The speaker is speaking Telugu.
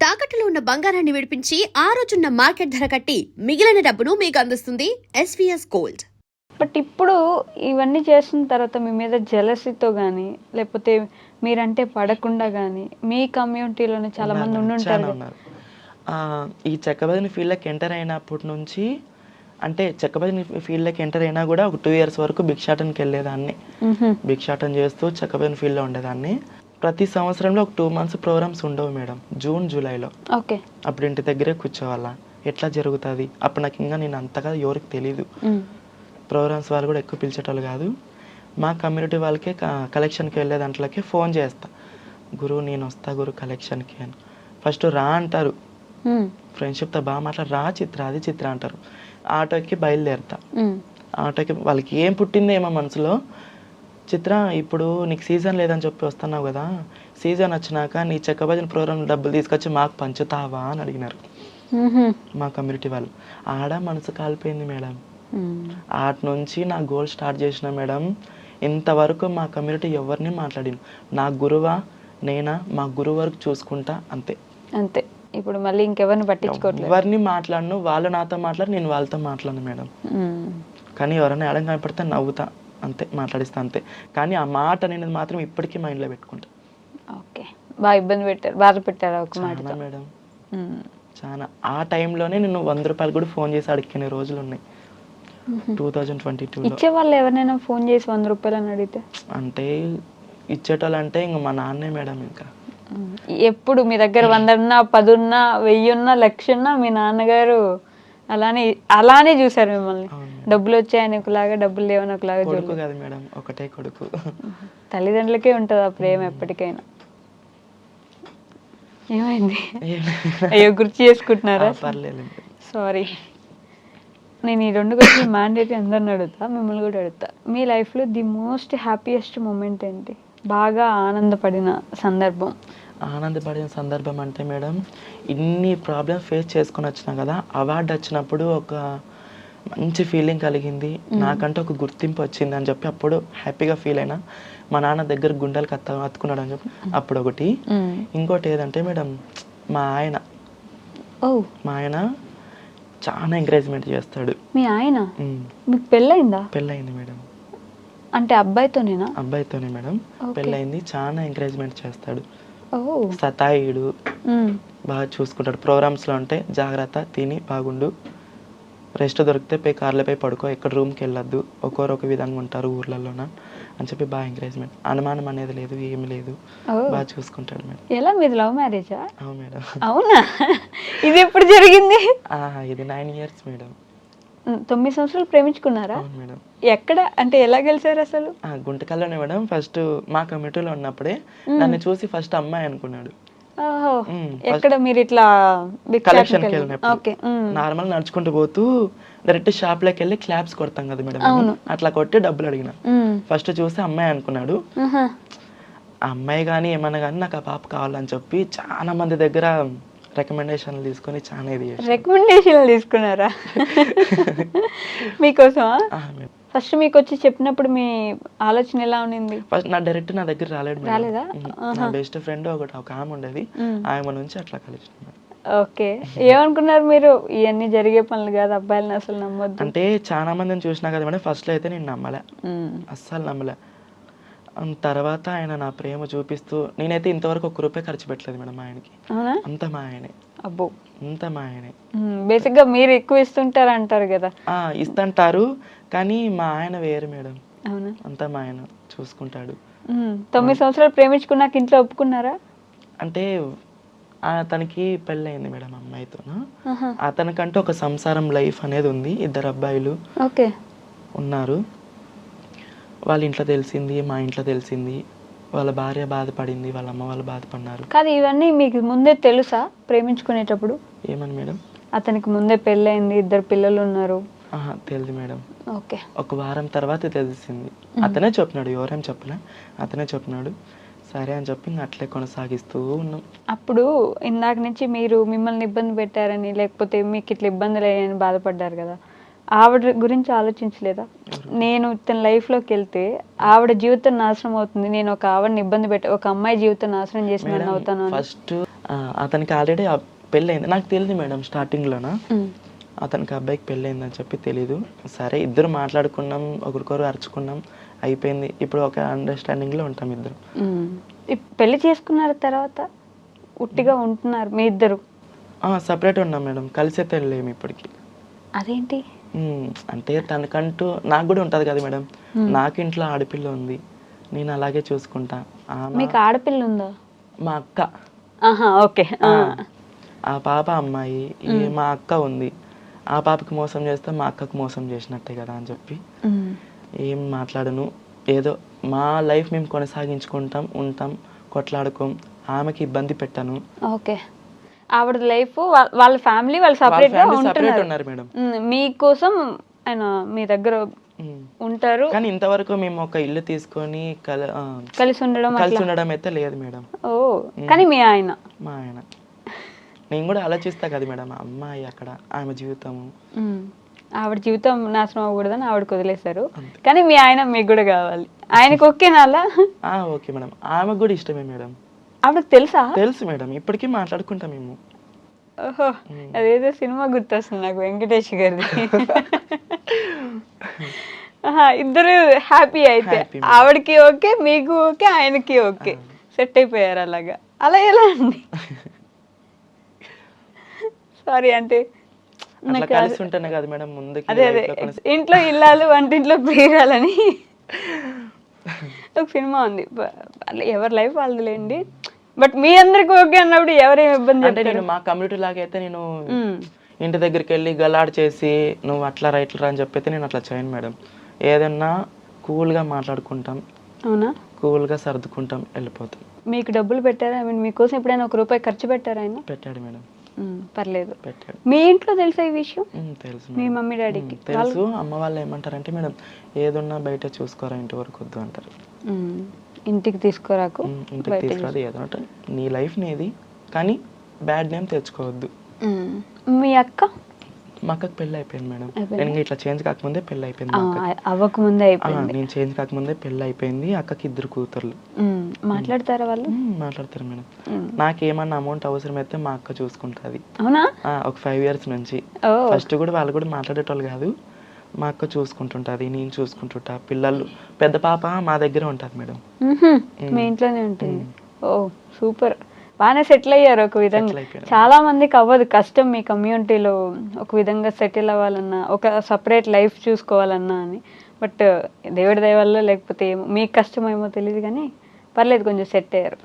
తాకట్టులో ఉన్న బంగారాన్ని విడిపించి ఆ రోజున్న మార్కెట్ ధర కట్టి మిగిలిన డబ్బును మీకు అందిస్తుంది ఎస్వీఎస్ గోల్డ్. బట్ ఇప్పుడు ఇవన్నీ చేసిన తర్వాత మీ మీద జెలసీతో కానీ లేకపోతే మీరంటే పడకుండా కానీ మీ కమ్యూనిటీలోనే చాలా మంది ఉండుంటారు కదా. ఈ చెక్కబదిని ఫీల్డ్లోకి ఎంటర్ అయినప్పటి నుంచి అంటే చెక్కబదిని ఫీల్డ్లోకి ఎంటర్ అయినా కూడా ఒక 2 years వరకు భిక్షాటనకి వెళ్ళేదాన్ని. భిక్షాటన చేస్తూ చెక్కబదిని ఫీల్డ్లో ఉండేదాన్ని. ప్రతి సంవత్సరంలో ఒక 2 months ప్రోగ్రామ్స్ ఉండవు మేడం, జూన్ జూలైలో. ఓకే. అప్పుడు ఇంటి దగ్గరే కూర్చోవాలా, ఎట్లా జరుగుతుంది అప్పుడు నాకు ఇంకా నేను అంతగా ఎవరికి తెలీదు. ప్రోగ్రామ్స్ వాళ్ళు కూడా ఎక్కువ పిలిచేటోళ్ళు కాదు. మా కమ్యూనిటీ వాళ్ళకే కలెక్షన్కి వెళ్ళే దాంట్లోకి ఫోన్ చేస్తా, గురు నేను వస్తా గురు కలెక్షన్కి అని. ఫస్ట్ రా అంటారు, ఫ్రెండ్షిప్తో బాగా మాట్లాడి రా చిత్ర అది చిత్ర అంటారు. ఆటోకి బయలుదేరుతా. ఆటోకి వాళ్ళకి ఏం పుట్టిందో ఏమో మనసులో, చిత్ర ఇప్పుడు నీకు సీజన్ లేదని చెప్పి వస్తున్నావు కదా, సీజన్ వచ్చినాక నీ చెక్కబజన ప్రోగ్రామ్ డబ్బులు తీసుకొచ్చి మాకు పంచుతావా అని అడిగినారు మా కమ్యూనిటీ వాళ్ళు. ఆడ మనసు కాలిపోయింది మేడం. ఆట నుంచి నా గోల్ స్టార్ట్ చేసిన మేడం. ఇంతవరకు మా కమ్యూనిటీ ఎవరిని మాట్లాడిన, నా గురువా నేనా మా గురువు వరకు చూసుకుంటా అంతే. అంతే. ఇప్పుడు మళ్ళీ ఇంకెవరిని పట్టించుకోవట్లేదు. ఎవరిని మాట్లాడను, వాళ్ళు నాతో మాట్లాడి నేను వాళ్ళతో మాట్లాడను మేడం. కానీ ఎవరైనా ఎడం కనపడితే నవ్వుతా అంతే, మాట్లాడిస్తా అంతే. కానీ ఆ మాట నేను మాత్రం ఇప్పటికీ మైండ్లో పెట్టుకుంటా. ఓకే. బాగా ఇబ్బంది పెట్టారు, బాధ పెట్టారు ఒక మాట మేడం. చాలా ఆ టైంలోనే నేను 100 రూపాయలు కూడా ఫోన్ చేసి అడిగిన రోజులు ఉన్నాయి 2022లో. ఇచ్చేవాళ్ళు ఎవరైనా ఫోన్ చేసి 100 రూపాయలు అని అడిగితే అంటే ఇచ్చేటోళ్ళు అంటే ఇంక మా నాన్నే మేడం. ఇంకా ఎప్పుడు మీ దగ్గర 100 ఉన్నా 10 ఉన్నా 1000 ఉన్నా 1,00,000 ఉన్నా మీ నాన్నగారు అలానే చూసారు మిమ్మల్ని. డబ్బులు వచ్చాయని ఒకలాగా, డబ్బులు లేవని ఒకలాగా. కొడుకు కాదు మేడం, ఒకటే కొడుకు. తల్లిదండ్రులకే ఉంటుంది ఆ ప్రేమ ఎప్పటికైనా. ఏమైంది? అయ్యో గుర్తు చేసుకుంటున్నారా? పర్లేదు. సారీ. నేను ఈ 2 క్వశ్చన్లు మ్యాండేటరీ అందరిని అడుగుతా, మిమ్మల్ని కూడా అడుగుతా. మీ లైఫ్లో ది మోస్ట్ హ్యాపీయెస్ట్ మూమెంట్ ఏంటి? బాగా ఆనందపడిన సందర్భం? ఆనందపడిన సందర్భం అంటే మేడం, ఇన్ని ప్రాబ్లమ్స్ ఫేస్ చేసుకొని వచ్చినా కదా, అవార్డు వచ్చినప్పుడు ఒక మంచి ఫీలింగ్ కలిగింది. నాకంటే ఒక గుర్తింపు వచ్చింది అని చెప్పి అప్పుడు హ్యాపీగా ఫీల్ అయినా. మా నాన్న దగ్గర గుండెలకు అత్తుకున్నాడు అని చెప్పి అప్పుడు ఒకటి. ఇంకోటి ఏదంటే మేడం, మా ఆయన చాలా ఎంకరేజ్మెంట్ చేస్తాడు. మీ ఆయన? మీకు పెళ్ళయిందా? పెళ్ళయింది మేడం. అంటే అబ్బాయితోనేనా? అబ్బాయితోనే మేడం పెళ్ళయింది. చాలా ఎంకరేజ్మెంట్ చేస్తాడు, సతాయిడు, బాగా చూసుకుంటాడు. ప్రోగ్రామ్స్లో ఉంటే జాగ్రత్త, తిని బాగుండు, రెస్ట్ దొరికితే పోయి కార్లపై పడుకో, ఎక్కడ రూమ్కి వెళ్ళొద్దు, ఒక్కొరు ఒక విధంగా ఉంటారు ఊర్లలోన అని చెప్పి బాగా ఎంకరేజ్మెంట్. అనుమానం అనేది లేదు, ఏమి లేదు, బాగా చూసుకుంటాడు మేడం. ఎలా, మీది లవ్ మ్యారేజా? అవును మేడం. అవునా? ఇది ఎప్పుడు జరిగింది? ఇది 9 years మేడం. 9 సంవత్సరాలు ప్రేమించుకున్నారా? అవును మేడం. ఎక్కడ అంటే ఎలా గెలిచారు అసలు? గుంటకల్లోనే మేడం. ఫస్ట్ మా కమిటీలో ఉన్నప్పుడే నన్ను చూసి ఫస్ట్ అమ్మాయి అనుకున్నాడు. ఎక్కడ మీరు ఇట్లా కలెక్షన్ కి వెళ్ళినప్పుడు నార్మల్ నడుచుకుంటూ పోతూ డైరెక్ట్ షాప్ లోకి వెళ్ళి క్లాప్స్ కొడతాం కదా మేడం, అట్లా కొట్టి డబ్బులు అడిగిన. ఫస్ట్ చూసి అమ్మాయి అనుకున్నాడు. ఆ అమ్మాయి కానీ ఏమన్నా కానీ నాకు ఆ పాప కావాలని చెప్పి చాలా మంది దగ్గర రికమెండేషన్లు తీసుకొని చాలా ఇది. రికమెండేషన్లు తీసుకున్నారా మీకోసమా? ఫస్ట్ మీకు వచ్చి చెప్పినప్పుడు మీ ఆలోచన ఎలా ఉండింది? ఫస్ట్ నా డైరెక్ట్ నా దగ్గర రాలేదా? నా బెస్ట్ ఫ్రెండ్ ఒక ఆమె ఉండేది, ఆమె నుంచి అట్లా కలిసి. ఓకే. ఏమనుకున్నారు మీరు? ఇవన్నీ జరిగే పనులు కాదు, అబ్బాయిలను అసలు నమ్మొద్దు అంటే. చాలా మందిని చూసినా కదా మేడం, ఫస్ట్ లో అయితే నేను నమ్మలే, అస్సలు నమ్మలే. తర్వాత ఆయన నా ప్రేమ చూపిస్తూ, నేనైతే ఇంతవరకు 1 రూపాయి ఖర్చు పెట్టలేదు మేడం ఆయనకి. అంత మా ఆయనే. అబ్బో. అంత మా ఆయనే. బేసిక్ గా మీరు ఎక్కువ ఇస్తుంటారు అంటారు కదా. ఇస్తుంటారు కానీ మా ఆయన వేరు మేడం. అవునా? అంతా మా ఆయన చూసుకుంటాడు. 9 సంవత్సరాలు ప్రేమించుకున్నాక ఇంట్లో ఒప్పుకున్నారా? అంటే అతనికి పెళ్ళయింది మేడం అమ్మాయితో. అతనికంటూ ఒక సంసారం లైఫ్ అనేది ఉంది, 2 అబ్బాయిలు ఉన్నారు. వాళ్ళ ఇంట్లో తెలిసింది, మా ఇంట్లో తెలిసింది, వాళ్ళ భార్య బాధపడింది, వాళ్ళ అమ్మ వాళ్ళు బాధపడినారు. కాదు, ఇవన్నీ మీకు ముందే తెలుసా ప్రేమించుకునేటప్పుడు? ఏమని మేడం? అతనికి ముందే పెళ్ళయింది, 2 పిల్లలు ఉన్నారు. తెలియదు మేడం. ఓకే. ఒక వారం తర్వాత తెలిసింది. అతనే చెప్పినాడు, ఎవరేం చెప్పలే, అతనే చెప్పినాడు. సరే అని చెప్పి అట్లే కొనసాగిస్తూ ఉన్నాం. అప్పుడు ఇందాక నుంచి మీరు మిమ్మల్ని ఇబ్బంది పెట్టారని, లేకపోతే మీకు ఇట్లా ఇబ్బందులు అయ్యాయని బాధపడ్డారు కదా, ఆవిడ గురించి ఆలోచించలేదా? నేను తన లైఫ్లోకి వెళ్తే ఆవిడ జీవితం నాశనం అవుతుంది, నేను ఒక ఆవిడని ఇబ్బంది ఒక అమ్మాయి జీవితం నాశనం చేసిన అవుతాను. ఫస్ట్ అతనికి ఆల్రెడీ పెళ్ళయింది. నాకు తెలియదు మేడం స్టార్టింగ్లోన అతనికి అబ్బాయికి పెళ్ళయిందని చెప్పి తెలీదు. సరే ఇద్దరు మాట్లాడుకున్నాం, ఒకరికొకరు అరుచుకున్నాం, అయిపోయింది. ఇప్పుడు ఒక అండర్స్టాండింగ్లో ఉంటాం ఇద్దరు. పెళ్లి చేసుకున్నారు తర్వాత ఉట్టిగా ఉంటున్నారు మీ ఇద్దరు? సపరేట్ ఉన్నాం మేడం, కలిసి అయితే వెళ్ళలేము ఇప్పటికి. అదేంటి? అంటే తనకంటూ నాకు కూడా ఉంటుంది కదా మేడం, నాకు ఇంట్లో ఆడపిల్ల ఉంది, నేను అలాగే చూసుకుంటా. మీకు ఆడపిల్ల ఉందా? మా అక్క. ఓకే. ఆ పాప అమ్మాయి, మా అక్క ఉంది. ఆ పాపకి మోసం చేస్తే మా అక్కకు మోసం చేసినట్టే కదా అని చెప్పి ఏం మాట్లాడను. ఏదో మా లైఫ్ మేము కొనసాగించుకుంటాం, ఉంటాం, కొట్లాడుకోం, ఆమెకి ఇబ్బంది పెట్టాను. ఓకే. ఆవిడ లైఫ్, వాళ్ళ ఫ్యామిలీ వాళ్ళు సపరేట్ ఉన్నారు మేడం. మీకోసం ఆయన మీ దగ్గర ఉంటారు, కానీ ఇంతవరకు మేము ఒక ఇల్లు తీసుకొని కలిసి ఉండడం అయితే లేదు మేడం. కానీ మీ ఆయన, మా ఆయన, నేను కూడా ఆలోచిస్తా కదా మేడం, అమ్మాయి అక్కడ, ఆమె జీవితము, ఆవిడ జీవితం నాశనం అవ్వకూడదని ఆవిడకి వదిలేశారు. కానీ మీ ఆయన మీకు కూడా కావాలి. ఆయనకు ఓకేనా అలా? ఓకే మేడం, ఆమెకు కూడా ఇష్టమే మేడం. ఆవిడకి తెలుసా? తెలుసు మేడం, ఇప్పటికీ మాట్లాడుకుంటాం మేము. ఓహో, అదేదో సినిమా గుర్తొస్తుంది నాకు, వెంకటేష్ గారిది. ఇద్దరు హ్యాపీ అయితే, ఆవిడకి ఓకే, మీకు ఓకే, ఆయనకి ఓకే, సెట్ అయిపోయారు అలాగా. అలా ఎలా అండి? సారీ అంటే కలిసి ఉంటేనే కదా మేడం ముందుకి. అదే ఇంట్లో ఇల్లాలు వంటింట్లో ప్రియురాలని ఒక సినిమా ఉంది. ఎవరి లైఫ్ వాళ్ళదిలేండి, బట్ మీ అందరికి ఓకే అన్నప్పుడు ఎవరేం ఇబ్బంది? అంటే నేను మా కమ్యూనిటీ లాగా అయితే నేను ఇంటి దగ్గరికి వెళ్ళి గలాడ్ చేసి నువ్వు అట్లా రైట్లరా అని చెప్పైతే నేను అట్లా చేయను మేడం. ఏదన్నా కూల్గా మాట్లాడుకుంటాం, అవునా, కూల్గా సర్దుకుంటాం, వెళ్ళిపోతాం. మీకు డబ్బులు పెట్టారా? ఐ మీన్ మీకోసం ఎప్పుడైనా ₹1 ఖర్చు పెట్టారా ఆయన? పెట్టాడు మేడం. పర్లేదు. పెట్టాడు. మీ ఇంట్లో తెలుసా ఈ విషయం? తెలుసు. మీ మమ్మీ డాడీకి తెలుసు. అమ్మ వాళ్ళు ఏమంటారంటే మేడం, ఏదున్నా బయట చూసుకోరా, ఇంటి వరకు వద్దు అంటారు. ఇంటికి తీసుకురాకు, ఇంటికి తీసుకురాదు, ఏదంటే నీ లైఫ్ నీది, కానీ బ్యాడ్ నేమ్ తెచ్చుకోవద్దు. మీ అక్క? మా అక్కకి పెళ్ళి అయిపోయింది మేడం. నేను ఇట్లా చేంజ్ కాకముందే పెళ్ళి అయిపోయింది. అవ్వకముందే అయిపోయింది. నేను చేంజ్ కాకముందే పెళ్ళి అయిపోయింది. అక్కకి 2 కూతుర్లు. మాట్లాడతారా వాళ్ళు? మాట్లాడతారు మేడం. నాకేమన్నా అమౌంట్ అవసరం అయితే మా అక్క చూసుకుంటుంది. అవునా? ఒక 5 years నుంచి. ఫస్ట్ కూడా వాళ్ళు కూడా మాట్లాడేటోళ్ళు కాదు, మా అక్క చూసుకుంటుంటది, నేను చూసుకుంటుంటా. పిల్లలు, పెద్ద పాప మా దగ్గర ఉంటుంది మేడం. మీ ఇంట్లోనే ఉంటుంది. ఓ సూపర్, బాగానే సెటిల్ అయ్యారు ఒక విధంగా. చాలా మందికి అవ్వదు, కష్టం మీ కమ్యూనిటీలో ఒక విధంగా సెటిల్ అవ్వాలన్నా, ఒక సపరేట్ లైఫ్ చూసుకోవాలన్నా అని. బట్ దేవుడి దయ వల్ల లేకపోతే మీకు కష్టం ఏమో తెలియదు, కానీ పర్లేదు, కొంచెం సెట్ అయ్యారు.